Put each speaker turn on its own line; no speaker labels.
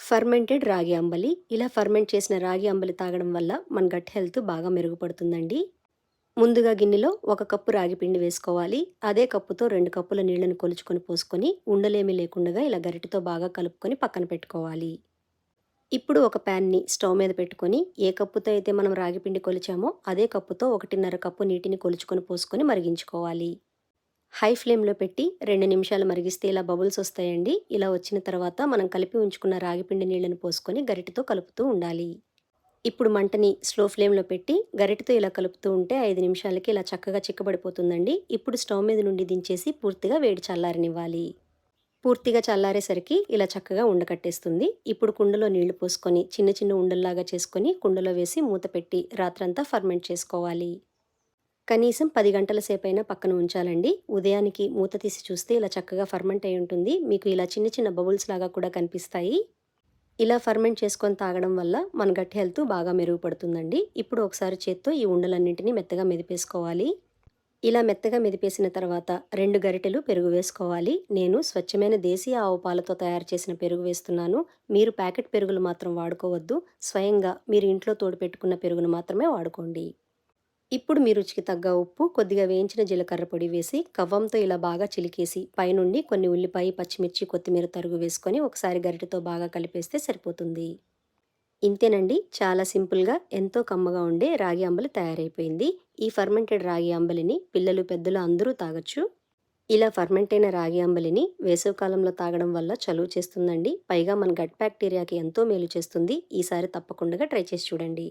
Fermented రాగి అంబలి. ఇలా ferment చేసిన రాగి అంబలి తాగడం వల్ల మన గట్ హెల్త్ బాగా మెరుగుపడుతుందండి. ముందుగా గిన్నెలో 1 కప్పు రాగి పిండి వేసుకోవాలి. అదే కప్పుతో 2 కప్పుల నీళ్లను కొలుచుకొని పోసుకొని ఉండలేమి లేకుండా ఇలా గరిటెతో బాగా కలుపుకొని పక్కన పెట్టుకోవాలి. ఇప్పుడు ఒక ప్యాన్‌ని స్టవ్ మీద పెట్టుకొని ఏ కప్పుతో అయితే మనం రాగి పిండి కొలిచామో అదే కప్పుతో 1.5 కప్పు నీటిని కొలుచుకొని పోసుకొని మరిగించుకోవాలి. హై ఫ్లేమ్‌లో పెట్టి 2 నిమిషాలు మరిగిస్తే ఇలా బబుల్స్ వస్తాయండి. ఇలా వచ్చిన తర్వాత మనం కలిపి ఉంచుకున్న రాగిపిండి నీళ్లను పోసుకొని గరిటెతో కలుపుతూ ఉండాలి. ఇప్పుడు మంటని స్లో ఫ్లేమ్‌లో పెట్టి గరిటెతో ఇలా కలుపుతూ ఉంటే 5 నిమిషాలకి ఇలా చక్కగా చిక్కబడిపోతుందండి. ఇప్పుడు స్టవ్ మీద నుండి దించేసి పూర్తిగా వేడి చల్లారనివ్వాలి. పూర్తిగా చల్లారేసరికి ఇలా చక్కగా ఉండకట్టేస్తుంది. ఇప్పుడు కుండలో నీళ్లు పోసుకొని చిన్న చిన్న ఉండల్లాగా చేసుకొని కుండలో వేసి మూత పెట్టి రాత్రంతా ఫర్మెంట్ చేసుకోవాలి. కనీసం 10 గంటల సేపైనా పక్కన ఉంచాలండి. ఉదయానికి మూత తీసి చూస్తే ఇలా చక్కగా ఫర్మెంట్ అయి ఉంటుంది. మీకు ఇలా చిన్న చిన్న బబుల్స్ లాగా కూడా కనిపిస్తాయి. ఇలా ఫర్మెంట్ చేసుకొని తాగడం వల్ల మన గట్ హెల్త్ బాగా మెరుగుపడుతుందండి. ఇప్పుడు ఒకసారి చేత్తో ఈ ఉండలన్నింటినీ మెత్తగా మెదిపేసుకోవాలి. ఇలా మెత్తగా మెదిపేసిన తర్వాత 2 గరిటెలు పెరుగు వేసుకోవాలి. నేను స్వచ్ఛమైన దేశీ ఆవు పాలతో తయారు చేసిన పెరుగు వేస్తున్నాను. మీరు ప్యాకెట్ పెరుగులు మాత్రం వాడుకోవద్దు. స్వయంగా మీరు ఇంట్లో తోడుపెట్టుకున్న పెరుగును మాత్రమే వాడుకోండి. ఇప్పుడు మీ రుచికి తగ్గ ఉప్పు, కొద్దిగా వేయించిన జీలకర్ర పొడి వేసి కవ్వంతో ఇలా బాగా చిలికేసి పైనుండి కొన్ని ఉల్లిపాయ, పచ్చిమిర్చి, కొత్తిమీర తరుగు వేసుకొని ఒకసారి గరిటెతో బాగా కలిపేస్తే సరిపోతుంది. ఇంతేనండి, చాలా సింపుల్‌గా ఎంతో కమ్మగా ఉండే రాగి అంబలి తయారైపోయింది. ఈ ఫర్మెంటెడ్ రాగి అంబలిని పిల్లలు, పెద్దలు అందరూ తాగొచ్చు. ఇలా ఫర్మెంట్ అయిన రాగి అంబలిని వేసవికాలంలో తాగడం వల్ల చలువ చేస్తుందండి. పైగా మన గట్ బ్యాక్టీరియాకి ఎంతో మేలు చేస్తుంది. ఈసారి తప్పకుండా ట్రై చేసి చూడండి.